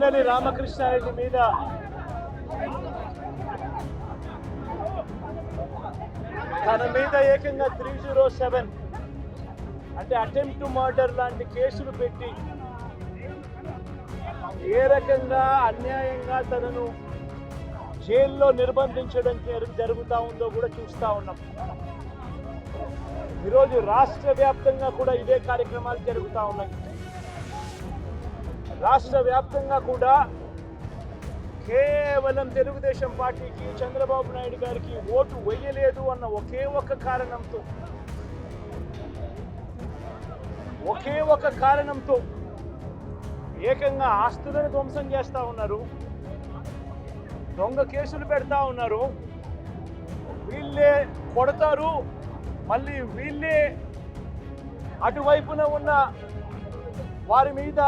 పిన్నెల్లి రామకృష్ణారెడ్డి మీద తన మీద ఏకంగా 307 అంటే అటెంప్ట్ టు మర్డర్ లాంటి కేసులు పెట్టి ఏ రకంగా అన్యాయంగా తనను జైల్లో నిర్బంధించడం జరుగుతూ ఉందో కూడా చూస్తూ ఉన్నాం. ఈరోజు రాష్ట్ర వ్యాప్తంగా కూడా ఇదే కార్యక్రమాలు జరుగుతూ ఉన్నాయి. రాష్ట్ర వ్యాప్తంగా కూడా కేవలం తెలుగుదేశం పార్టీకి చంద్రబాబు నాయుడు గారికి ఓటు వేయలేదు అన్న ఒకే ఒక కారణంతో ఏకంగా ఆస్తులను ధ్వంసం చేస్తూ ఉన్నారు, దొంగ కేసులు పెడతా ఉన్నారు. వీళ్ళే కొడతారు, మళ్ళీ వీళ్ళే అటువైపున ఉన్న వారి మీద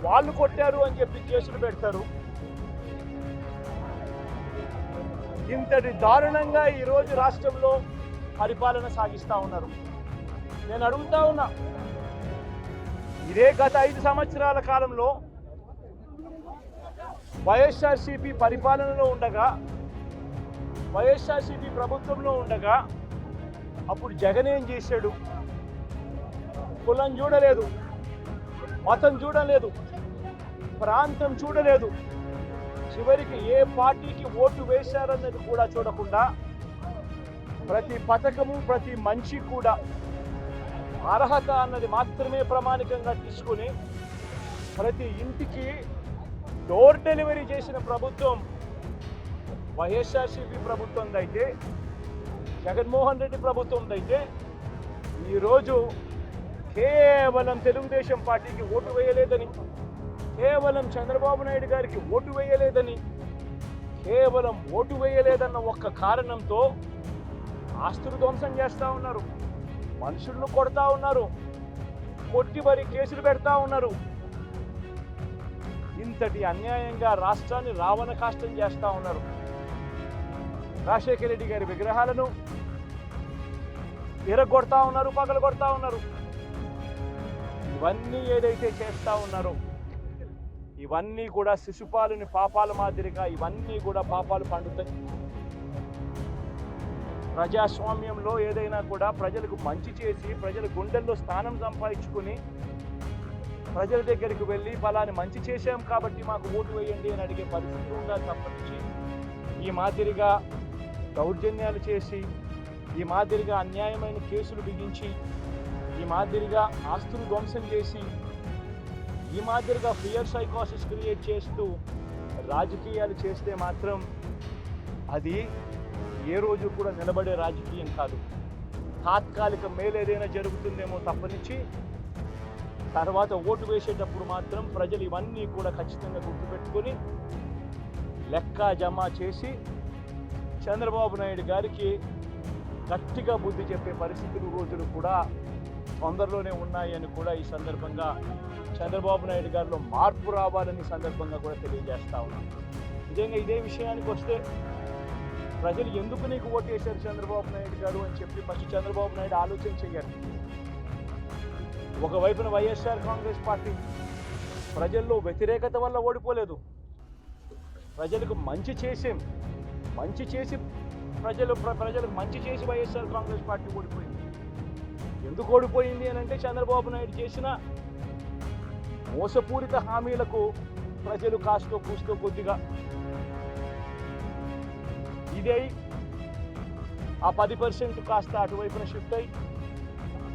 వాళ్ళు కొట్టారు అని చెప్పి కేసులు పెడతారు. ఇంతటి దారుణంగా ఈరోజు రాష్ట్రంలో పరిపాలన సాగిస్తూ ఉన్నారు. నేను అడుగుతా ఉన్నా, ఇదే గత 5 సంవత్సరాల కాలంలో వైఎస్ఆర్సీపీ పరిపాలనలో ఉండగా, వైఎస్ఆర్సీపీ ప్రభుత్వంలో ఉండగా అప్పుడు జగన్ ఏం చేశాడు? కులం చూడలేదు, మతం చూడలేదు, ప్రాంతం చూడలేదు, చివరికి ఏ పార్టీకి ఓటు వేశారన్నది కూడా చూడకుండా ప్రతి పథకము ప్రతి మనిషి కూడా అర్హత అన్నది మాత్రమే ప్రామాణికంగా తీసుకుని ప్రతి ఇంటికి డోర్ డెలివరీ చేసిన ప్రభుత్వం వైఎస్ఆర్సీపీ ప్రభుత్వందైతే, జగన్మోహన్ రెడ్డి ప్రభుత్వందైతే ఈరోజు కేవలం తెలుగుదేశం పార్టీకి ఓటు వేయలేదని, కేవలం చంద్రబాబు నాయుడు గారికి ఓటు వేయలేదని, కేవలం ఓటు వేయలేదన్న ఒక్క కారణంతో ఆస్తులు ధ్వంసం చేస్తూ ఉన్నారు, మనుషులను కొడతా ఉన్నారు, కొట్టి మరి కేసులు పెడతా ఉన్నారు. ఇంతటి అన్యాయంగా రాష్ట్రాన్ని రావణ కాష్టం చేస్తూ ఉన్నారు. రాజశేఖర రెడ్డి గారి విగ్రహాలను ఎరగొడతా ఉన్నారు, పగలగొడతా ఉన్నారు. ఇవన్నీ ఏదైతే చేస్తూ ఉన్నారో ఇవన్నీ కూడా శిశుపాలుని పాపాల మాదిరిగా ఇవన్నీ కూడా పాపాలు పండుతాయి. ప్రజాస్వామ్యంలో ఏదైనా కూడా ప్రజలకు మంచి చేసి ప్రజల గుండెల్లో స్థానం సంపాదించుకుని ప్రజల దగ్గరికి వెళ్ళి ఫలాని మంచి చేశాం కాబట్టి మాకు ఓటు వేయండి అని అడిగే పరిస్థితి ఉండాలి తప్పనిచ్చి ఈ మాదిరిగా దౌర్జన్యాలు చేసి, ఈ మాదిరిగా అన్యాయమైన కేసులు బిగించి, ఈ మాదిరిగా ఆస్తులు ధ్వంసం చేసి, ఈ మాదిరిగా ఫియర్ సైకోసిస్ క్రియేట్ చేస్తూ రాజకీయాలు చేస్తే మాత్రం అది ఏ రోజు కూడా నిలబడే రాజకీయం కాదు. తాత్కాలిక మేలేదైనా జరుగుతుందేమో తప్పనిచ్చి తర్వాత ఓటు వేసేటప్పుడు మాత్రం ప్రజలు ఇవన్నీ కూడా ఖచ్చితంగా గుర్తుపెట్టుకొని లెక్క జమ చేసి చంద్రబాబు నాయుడు గారికి గట్టిగా బుద్ధి చెప్పే పరిస్థితులు రోజులు కూడా తొందరలోనే ఉన్నాయని కూడా ఈ సందర్భంగా చంద్రబాబు నాయుడు గారిలో మార్పు రావాలని సందర్భంగా కూడా తెలియజేస్తా ఉన్నాం. నిజంగా ఇదే విషయానికి వస్తే ప్రజలు ఎందుకు నీకు ఓటు వేశారు చంద్రబాబు నాయుడు గారు అని చెప్పి ఫస్ట్ చంద్రబాబు నాయుడు ఆలోచన చేయాలి. ఒకవైపున వైఎస్ఆర్ కాంగ్రెస్ పార్టీ ప్రజల్లో వ్యతిరేకత వల్ల ఓడిపోలేదు, ప్రజలకు మంచి చేసి ప్రజలకు మంచి చేసి వైఎస్ఆర్ కాంగ్రెస్ పార్టీ ఓడిపోయింది. ఎందుకు ఓడిపోయింది అని అంటే చంద్రబాబు నాయుడు చేసిన మోసపూరిత హామీలకు ప్రజలు కాస్తో కూస్తో కొద్దిగా ఇదై ఆ 10% కాస్త అటువైపున షిఫ్ట్ అయి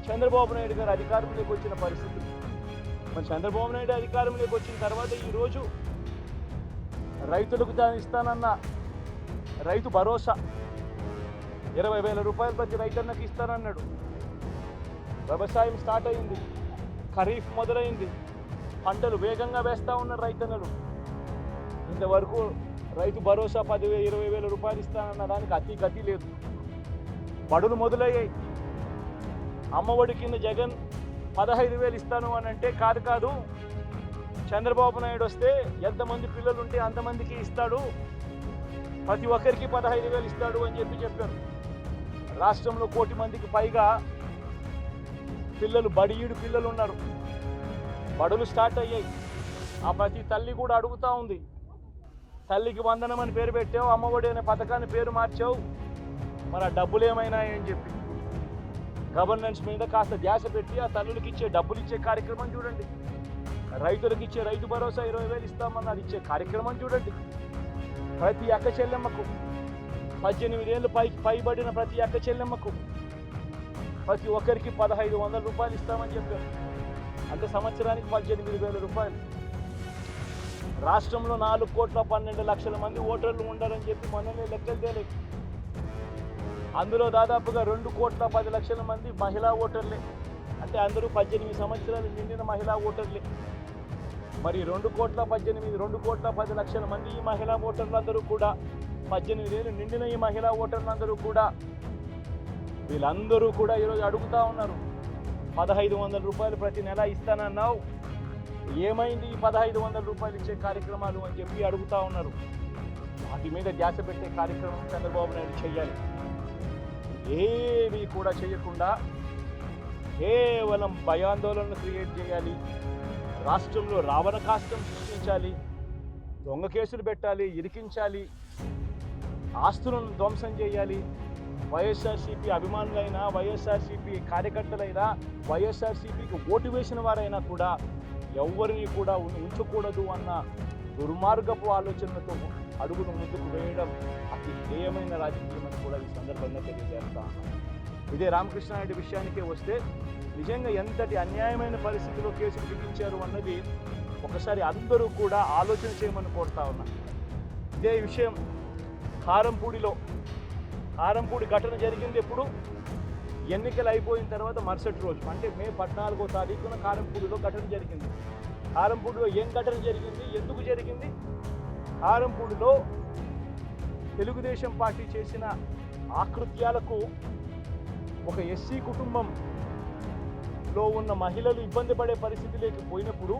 చంద్రబాబు నాయుడు గారు అధికారంలోకి వచ్చిన పరిస్థితి. మరి చంద్రబాబు నాయుడు అధికారంలోకి వచ్చిన తర్వాత ఈరోజు రైతులకు తాను ఇస్తానన్న రైతు భరోసా 20,000 రూపాయలు ప్రతి రైతన్నకి ఇస్తానన్నాడు. వ్యవసాయం స్టార్ట్ అయింది, ఖరీఫ్ మొదలైంది, పంటలు వేగంగా వేస్తూ ఉన్నారు రైతన్నలు. ఇంతవరకు రైతు భరోసా 10,000-20,000 రూపాయలు ఇస్తానన్న దానికి గతి లేదు. బడులు మొదలయ్యాయి. అమ్మఒడి కింద జగన్ 15,000 ఇస్తాను అని అంటే కాదు, చంద్రబాబు నాయుడు వస్తే ఎంతమంది పిల్లలు ఉంటే అంతమందికి ఇస్తాడు, ప్రతి ఒక్కరికి 15,000 ఇస్తాడు అని చెప్పారు. రాష్ట్రంలో 1 కోటి మందికి పైగా పిల్లలు బడియుడు పిల్లలు ఉన్నారు. బడులు స్టార్ట్ అయ్యాయి. ఆ ప్రతి తల్లి కూడా అడుగుతూ ఉంది, తల్లికి వందనం అని పేరు పెట్టావు, అమ్మఒడి అనే పథకాన్ని పేరు మార్చావు, మరి ఆ డబ్బులు ఏమైనా అని చెప్పి గవర్నెన్స్ మీద కాస్త ధ్యాస పెట్టి ఆ తల్లులకి ఇచ్చే డబ్బులు ఇచ్చే కార్యక్రమం చూడండి. రైతులకు ఇచ్చే రైతు భరోసా 20,000 ఇస్తామన్నది ఇచ్చే కార్యక్రమం చూడండి. ప్రతి అక్క చెల్లెమ్మకు 18 ఏళ్ళు పైబడిన ప్రతి అక్క చెల్లెమ్మకు ప్రతి ఒక్కరికి 1,500 రూపాయలు ఇస్తామని చెప్పారు. అంటే సంవత్సరానికి 18,000 రూపాయలు. రాష్ట్రంలో 4,12,00,000 మంది ఓటర్లు ఉండాలని చెప్పి మొన్ననే లెక్కలు తేలేదు. అందులో దాదాపుగా 2,10,00,000 మంది మహిళా ఓటర్లే. అంటే అందరూ 18 సంవత్సరాలు నిండిన మహిళా ఓటర్లే. మరి 2,10,00,000 మంది ఈ మహిళా ఓటర్లందరూ కూడా 18 ఏళ్ళు నిండిన ఈ మహిళా ఓటర్లందరూ కూడా వీళ్ళందరూ కూడా ఈరోజు అడుగుతూ ఉన్నారు, 1,500 రూపాయలు ప్రతి నెల ఇస్తానన్నావు, ఏమైంది ఈ 1,500 రూపాయలు ఇచ్చే కార్యక్రమాలు అని చెప్పి అడుగుతూ ఉన్నారు. వాటి మీద ధ్యాస పెట్టే కార్యక్రమం చంద్రబాబు నాయుడు చేయాలి. ఏమీ కూడా చేయకుండా కేవలం భయాందోళనలు క్రియేట్ చేయాలి, రాష్ట్రంలో రావణ కాష్టం సృష్టించాలి, దొంగ కేసులు పెట్టాలి, ఇరికించాలి, ఆస్తులను ధ్వంసం చేయాలి. వైఎస్ఆర్సీపీ అభిమానులైనా, వైఎస్ఆర్సీపీ కార్యకర్తలైనా, వైఎస్ఆర్సీపీకి ఓటు వేసిన వారైనా కూడా ఎవరిని కూడా ఉంచకూడదు అన్న దుర్మార్గపు ఆలోచనలతో అడుగును ముందుకు వేయడం అతి హేయమైన రాజకీయం అని కూడా ఈ సందర్భంగా తెలియజేస్తా. ఇదే రామకృష్ణారెడ్డి విషయానికే వస్తే నిజంగా ఎంతటి అన్యాయమైన పరిస్థితిలో కేసులు బిగించారు అన్నది ఒకసారి అందరూ కూడా ఆలోచన చేయమని కోరుతా ఉన్నా. ఇదే విషయం కారంపూడి ఘటన జరిగింది ఎప్పుడు? ఎన్నికలు అయిపోయిన తర్వాత మరుసటి రోజు, అంటే మే 14వ తారీఖున కారంపూడిలో ఘటన జరిగింది. కారంపూడిలో ఏం ఘటన జరిగింది, ఎందుకు జరిగింది? కారంపూడిలో తెలుగుదేశం పార్టీ చేసిన ఆకృత్యాలకు ఒక ఎస్సీ కుటుంబంలో ఉన్న మహిళలు ఇబ్బంది పడే పరిస్థితి లేకపోయినప్పుడు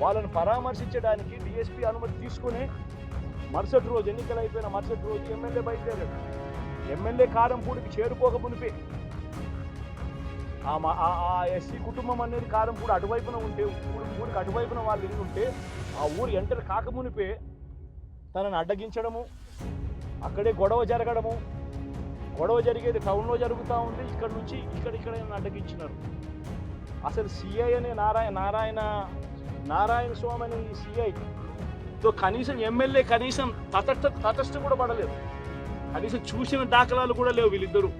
వాళ్ళను పరామర్శించడానికి డిఎస్పీ అనుమతి తీసుకుని మరుసటి రోజు, ఎన్నికలు అయిపోయిన మరుసటి రోజు ఎమ్మెల్యే బయలుదేరాడు. ఎమ్మెల్యే కారంపూడికి చేరుకోక మునిపే ఆ ఎస్సీ కుటుంబం అనేది కారంపూడి అటువైపున ఉంటే, ఊరికి అటువైపున వాళ్ళు ఇల్లు ఉంటే ఆ ఊరు ఎంటర్ కాకమునిపే తనను అడ్డగించడము, అక్కడే గొడవ జరగడము, గొడవ జరిగేది టౌన్లో జరుగుతూ ఉంది, ఇక్కడ నుంచి ఇక్కడ అడ్డగించినారు. అసలు సిఐ అనే నారాయణ స్వామి అనే ఈ సిఐతో కనీసం ఎమ్మెల్యే కనీసం తటస్థ కూడా పడలేదు, కనీసం చూసిన దాఖలాలు కూడా లేవు వీళ్ళిద్దరూ.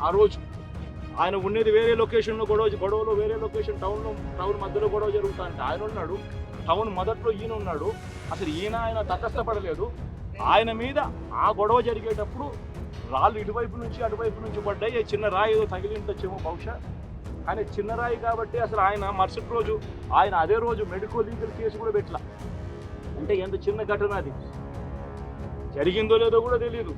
ఆ రోజు ఆయన ఉండేది వేరే లొకేషన్లో, గొడవలో వేరే లొకేషన్, టౌన్ మధ్యలో గొడవ జరుగుతా అంటే ఆయన ఉన్నాడు, టౌన్ మొదట్లో ఈయన ఉన్నాడు. అసలు ఆయన తటస్థపడలేదు. ఆయన మీద ఆ గొడవ జరిగేటప్పుడు రాళ్ళు ఇటువైపు నుంచి అటువైపు నుంచి పడ్డాయి. చిన్న రాయి ఏదో తగిలింటొచ్చేమో బహుశా, కానీ చిన్న రాయి కాబట్టి అసలు ఆయన మరుసటి రోజు అదే రోజు మెడికల్ లీగల్ కేసు కూడా పెట్టలా. అంటే ఎంత చిన్న ఘటన అది, జరిగిందో లేదో కూడా తెలియదు.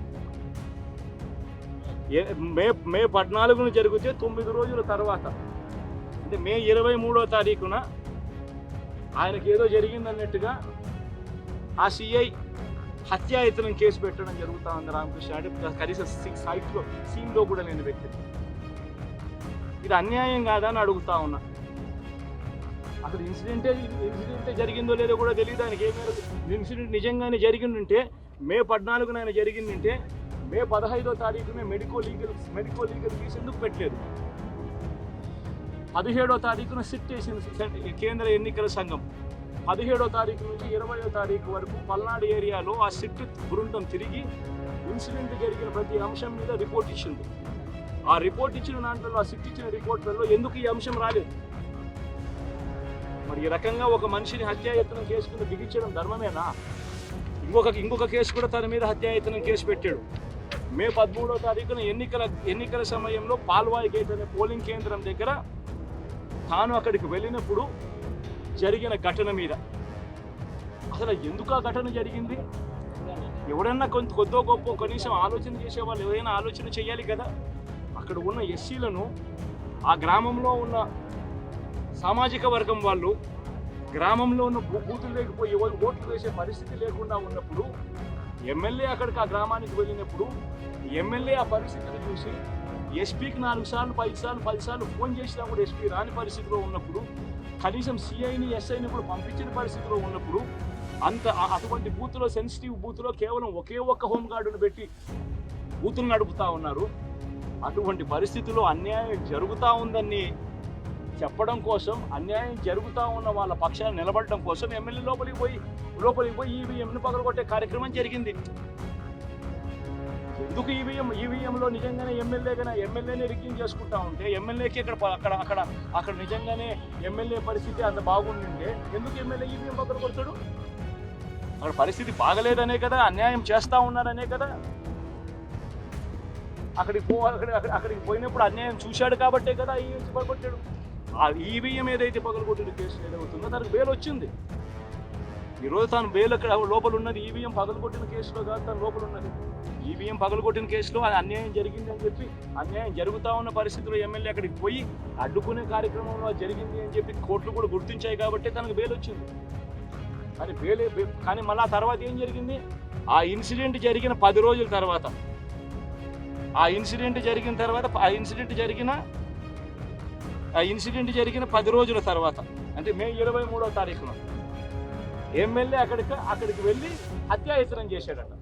మే 14న జరిగితే 9 రోజుల తర్వాత, అంటే మే 23వ తారీఖున ఆయనకి ఏదో జరిగిందన్నట్టుగా ఆ సిఐ హత్యాయత్నం కేసు పెట్టడం జరుగుతూ ఉంది రామకృష్ణ. అంటే కనీసం సీన్లో కూడా లేని వ్యక్తి. ఇది అన్యాయం కాదా అని అడుగుతా ఉన్నా. అసలు ఇన్సిడెంటే జరిగిందో లేదో కూడా తెలియదు ఆయనకి. ఇన్సిడెంట్ నిజంగానే జరిగిందంటే మే 14న ఆయన జరిగిందంటే మే 15వ తారీఖునే మెడికల్ లీగల్ కేసు ఎందుకు పెట్టలేదు? 17వ తారీఖున సిట్ చేసింది కేంద్ర ఎన్నికల సంఘం. 17వ తారీఖు నుంచి 20వ తారీఖు వరకు పల్నాడు ఏరియాలో ఆ సిట్ బృందం తిరిగి ఇన్సిడెంట్ జరిగిన ప్రతి అంశం మీద రిపోర్ట్ ఇచ్చింది. ఆ రిపోర్ట్ ఇచ్చిన దాంట్లో, ఆ సిట్ ఇచ్చిన రిపోర్ట్లలో ఎందుకు ఈ అంశం రాలేదు? మరి ఈ రకంగా ఒక మనిషిని హత్యాయత్నం కేసు కింద బిగించడం ధర్మమేనా? ఇంకొక కేసు కూడా తన మీద హత్యాయత్నం కేసు పెట్టాడు. మే 13వ తారీఖున ఎన్నికల సమయంలో పాల్వాయి గేట్ అనే పోలింగ్ కేంద్రం దగ్గర తాను అక్కడికి వెళ్ళినప్పుడు జరిగిన ఘటన మీద అసలు ఎందుకు ఆ ఘటన జరిగింది? ఎవరైనా కొద్దో గొప్ప కనీసం ఆలోచన చేసేవాళ్ళు ఎవరైనా ఆలోచన చేయాలి కదా. అక్కడ ఉన్న ఎస్సీలను, ఆ గ్రామంలో ఉన్న సామాజిక వర్గం వాళ్ళు గ్రామంలో ఉన్న బూతులు లేకపోయి ఓట్లు వేసే పరిస్థితి లేకుండా ఉన్నప్పుడు ఎమ్మెల్యే అక్కడికి ఆ గ్రామానికి వెళ్ళినప్పుడు ఎమ్మెల్యే ఆ పరిస్థితిని చూసి ఎస్పీకి 4 సార్లు 5 సార్లు 10 సార్లు ఫోన్ చేసినా కూడా ఎస్పీ రాని పరిస్థితిలో ఉన్నప్పుడు కనీసం సిఐని ఎస్ఐని కూడా పంపించిన పరిస్థితిలో ఉన్నప్పుడు అటువంటి బూత్లో, సెన్సిటివ్ బూత్లో కేవలం ఒకే ఒక్క హోంగార్డును పెట్టి బూతులు నడుపుతా ఉన్నారు. అటువంటి పరిస్థితుల్లో అన్యాయం జరుగుతూ ఉందని చెప్పడం కోసం, అన్యాయం జరుగుతూ ఉన్న వాళ్ళ పక్షాన్ని నిలబడడం కోసం ఎమ్మెల్యే లోపలికి పోయి ఈవీఎంను పగలగొట్టే కార్యక్రమం జరిగింది. ఎందుకు ఈవీఎంలో నిజంగానే ఎమ్మెల్యేనే రిగ్గింగ్ చేసుకుంటా ఉంటే, ఎమ్మెల్యేకి అక్కడ నిజంగానే ఎమ్మెల్యే పరిస్థితి అంత బాగుండింటే ఎందుకు ఎమ్మెల్యే ఈవీఎం పగలగొడతాడు? అక్కడ పరిస్థితి బాగలేదనే కదా, అన్యాయం చేస్తా ఉన్నారనే కదా. అక్కడికి పోయినప్పుడు అన్యాయం చూశాడు కాబట్టే కదా ఈవీఎం పగలగొట్టాడు. ఆ ఈవీఎం ఏదైతే పగలగొట్టిన కేసు ఏదవుతుందో దానికి బెయిల్ వచ్చింది. ఈరోజు తాను బెయిల్ అక్కడ లోపల ఉన్నది ఈవీఎం పగలగొట్టిన కేసులో కాదు, తను లోపల ఉన్నది ఈవీఎం పగలగొట్టిన కేసులో. అది అన్యాయం జరిగింది అని చెప్పి, అన్యాయం జరుగుతూ ఉన్న పరిస్థితుల్లో ఎమ్మెల్యే అక్కడికి పోయి అడ్డుకునే కార్యక్రమంలో జరిగింది అని చెప్పి కోర్టులు కూడా గుర్తించాయి కాబట్టి తనకు బెయిల్ వచ్చింది. కానీ మళ్ళీ ఆ తర్వాత ఏం జరిగింది? ఆ ఇన్సిడెంట్ జరిగిన 10 రోజుల తర్వాత, ఆ ఇన్సిడెంట్ జరిగిన 10 రోజుల తర్వాత, అంటే మే 23వ తారీఖున ఎమ్మెల్యే అక్కడికి వెళ్ళి హత్యాయత్నం చేశాడట.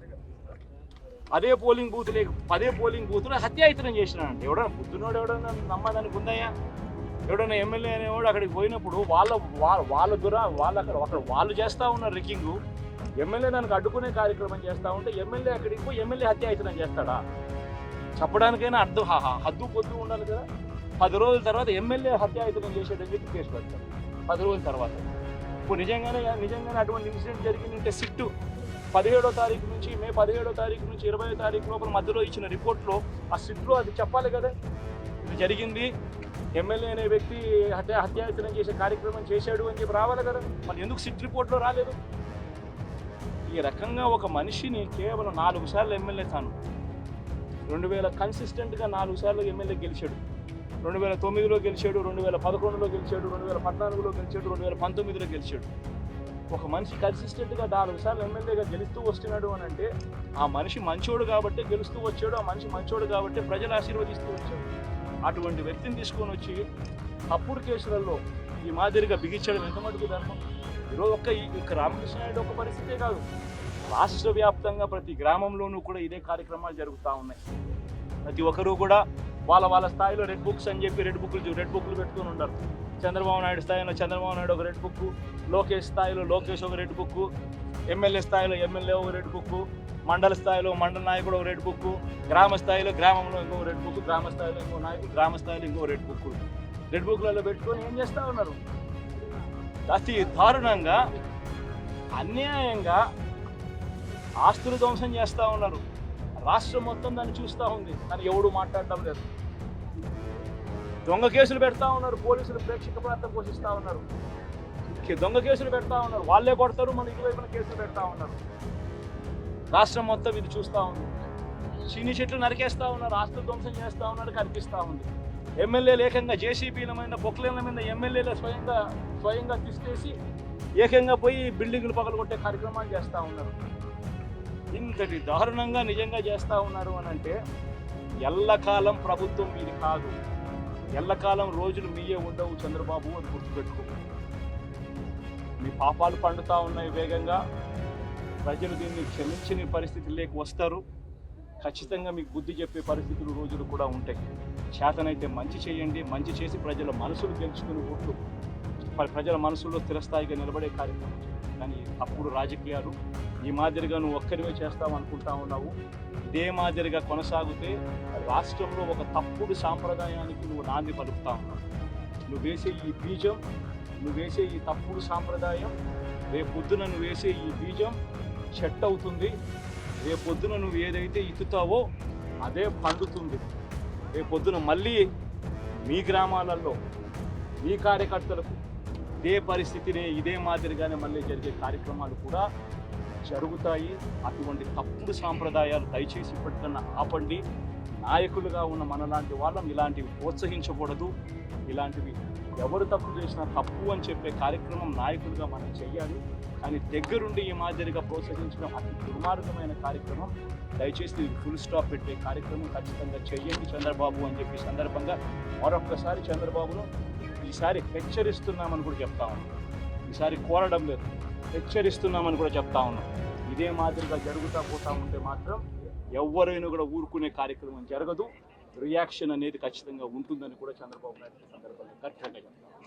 పదే పోలింగ్ బూతులు హత్యాయత్నం చేసినాడంటే ఎవడన్నా బుద్ధునోడు ఎవడన్నా నమ్మదానికి ఉందయ్యా? ఎవడన్నా ఎమ్మెల్యే అనేవాడు అక్కడికి పోయినప్పుడు వాళ్ళు చేస్తూ ఉన్న రిగ్గింగు, ఎమ్మెల్యే దానికి అడ్డుకునే కార్యక్రమం చేస్తూ ఉంటే ఎమ్మెల్యే అక్కడికి పోయి ఎమ్మెల్యే హత్యాయత్నం చేస్తాడా? చెప్పడానికైనా హద్దు పొద్దు ఉండాలి కదా. 10 రోజుల తర్వాత ఎమ్మెల్యే హత్యాయత్నం చేసేటని చెప్పి కేసు పెడతారు 10 రోజుల తర్వాత. ఇప్పుడు నిజంగానే అటువంటి ఇన్సిడెంట్ జరిగిందంటే సిట్టు 17వ తారీఖు నుంచి, మే 17వ తారీఖు నుంచి 20వ తారీఖు లోపల మధ్యలో ఇచ్చిన రిపోర్ట్లో ఆ సిట్లో అది చెప్పాలి కదా, ఇది జరిగింది, ఎమ్మెల్యే అనే వ్యక్తి హత్యాయత్నం చేసే కార్యక్రమం చేశాడు అని చెప్పి రావాలి కదా. మరి ఎందుకు సిట్ రిపోర్ట్లో రాలేదు? ఈ రకంగా ఒక మనిషిని కేవలం 4 సార్లు ఎమ్మెల్యే, తాను 2000 కన్సిస్టెంట్గా 4 సార్లు ఎమ్మెల్యే గెలిచాడు. 2009లో గెలిచాడు, 2011లో గెలిచాడు, 2014లో గెలిచాడు, 2019లో గెలిచాడు. ఒక మనిషి కన్సిస్టెంట్గా 4 సార్లు ఎమ్మెల్యేగా గెలుస్తూ వస్తున్నాడు అని అంటే ఆ మనిషి మంచోడు కాబట్టి గెలుస్తూ వచ్చాడు, ఆ మనిషి మంచోడు కాబట్టి ప్రజలు ఆశీర్వదిస్తూ వచ్చాడు. అటువంటి వ్యక్తిని తీసుకొని వచ్చి తప్పుడు కేసులలో ఈ మాదిరిగా బిగించడం ఎంత మటుకు ధర్మం? ఈరోజు ఒక్క రామకృష్ణారెడ్డి ఒక పరిస్థితే కాదు, రాష్ట్ర వ్యాప్తంగా ప్రతి గ్రామంలోనూ కూడా ఇదే కార్యక్రమాలు జరుగుతూ ఉన్నాయి. ప్రతి ఒక్కరూ కూడా వాళ్ళ స్థాయిలో రెడ్ బుక్స్ అని చెప్పి రెడ్ బుక్లు పెట్టుకుని ఉంటారు. చంద్రబాబు నాయుడు స్థాయిలో చంద్రబాబు నాయుడు ఒక రెడ్ బుక్, లోకేష్ స్థాయిలో లోకేష్ ఒక రెడ్ బుక్, ఎమ్మెల్యే స్థాయిలో ఎమ్మెల్యే ఒక రెడ్ బుక్, మండల స్థాయిలో మండల నాయకుడు ఒక రెడ్ బుక్, గ్రామ స్థాయిలో గ్రామంలో ఇంకో రెడ్ బుక్, గ్రామ స్థాయిలో ఇంకో నాయకుడు, గ్రామ స్థాయిలో ఇంకో రెడ్ బుక్లలో పెట్టుకొని ఏం చేస్తూ ఉన్నారు? అతి దారుణంగా అన్యాయంగా ఆస్తులు ధ్వంసం చేస్తూ ఉన్నారు. రాష్ట్రం మొత్తం దాన్ని చూస్తూ ఉంది, కానీ ఎవడు మాట్లాడటం లేదు. దొంగ కేసులు పెడతా ఉన్నారు, పోలీసులు ప్రేక్షక ప్రాంతం పోషిస్తూ ఉన్నారు. దొంగ కేసులు పెడతా ఉన్నారు, వాళ్ళే కొడతారు, మన ఇటువైపున కేసులు పెడతా ఉన్నారు. రాష్ట్రం మొత్తం ఇది చూస్తూ ఉంది. చీని చెట్లు నరికేస్తూ ఉన్నారు, ఆస్తులు ధ్వంసం చేస్తూ ఉన్నారు, కనిపిస్తూ ఉంది. ఎమ్మెల్యేలు ఏకంగా జేసీబీల మీద, బొక్లేన్ల మీద ఎమ్మెల్యేలు స్వయంగా తీసుకేసి ఏకంగా పోయి బిల్డింగులు పగలగొట్టే కార్యక్రమాలు చేస్తూ ఉన్నారు. ఇంతటి దారుణంగా నిజంగా చేస్తూ ఉన్నారు అని అంటే ఎల్లకాలం ప్రభుత్వం మీది కాదు, ఎల్లకాలం రోజులు మీయే ఉండవు చంద్రబాబు అని గుర్తుపెట్టుకో. మీ పాపాలు పండుతూ ఉన్నాయి వేగంగా. ప్రజలు దీన్ని క్షమించని పరిస్థితుల్లోకి వస్తారు. ఖచ్చితంగా మీకు బుద్ధి చెప్పే పరిస్థితులు రోజులు కూడా ఉంటాయి. చేతనైతే మంచి చేయండి, మంచి చేసి ప్రజల మనసులు గెలుచుకుని ఓట్లు ప్రజల మనసుల్లో స్థిరస్థాయిగా నిలబడే కార్యక్రమం. కానీ అప్పుడు రాజకీయాలు ఈ మాదిరిగా నువ్వు ఒక్కరివే చేస్తావు అనుకుంటా ఉన్నావు. ఇదే మాదిరిగా కొనసాగితే రాష్ట్రంలో ఒక తప్పుడు సాంప్రదాయానికి నువ్వు నాంది పలుకుతా ఉన్నావు. నువ్వు వేసే ఈ బీజం, నువ్వు వేసే ఈ తప్పుడు సాంప్రదాయం, రేపొద్దున నువ్వు వేసే ఈ బీజం చెట్టు అవుతుంది. రేపొద్దున నువ్వు ఏదైతే ఇత్తుతావో అదే పండుతుంది. రేపొద్దున మళ్ళీ మీ గ్రామాలలో మీ కార్యకర్తలకు ఇదే పరిస్థితినే, ఇదే మాదిరిగానే మళ్ళీ జరిగే కార్యక్రమాలు కూడా జరుగుతాయి. అటువంటి తప్పుడు సాంప్రదాయాలు దయచేసి ఇప్పటికన్నా ఆపండి. నాయకులుగా ఉన్న మనలాంటి వాళ్ళం ఇలాంటివి ప్రోత్సహించకూడదు. ఇలాంటివి ఎవరు తప్పు చేసినా తప్పు అని చెప్పే కార్యక్రమం నాయకులుగా మనం చెయ్యాలి. కానీ దగ్గరుండి ఈ మాదిరిగా ప్రోత్సహించడం అతి దుర్మార్గమైన కార్యక్రమం. దయచేసి ఫుల్ స్టాప్ పెట్టే కార్యక్రమం ఖచ్చితంగా చెయ్యండి చంద్రబాబు అని చెప్పి సందర్భంగా మరొక్కసారి చంద్రబాబును ఈ ఈసారి హెచ్చరిస్తున్నామని కూడా చెప్తా ఉన్నాం. ఈసారి కోరడం లేదు, హెచ్చరిస్తున్నామని కూడా చెప్తా ఉన్నాం. ఇదే మాదిరిగా జరుగుతూ పోతా ఉంటే మాత్రం ఎవరైనా కూడా ఊరుకునే కార్యక్రమం జరగదు. రియాక్షన్ అనేది ఖచ్చితంగా ఉంటుందని కూడా చంద్రబాబు నాయుడు సందర్భంగా ఖచ్చితంగా చెప్తాం.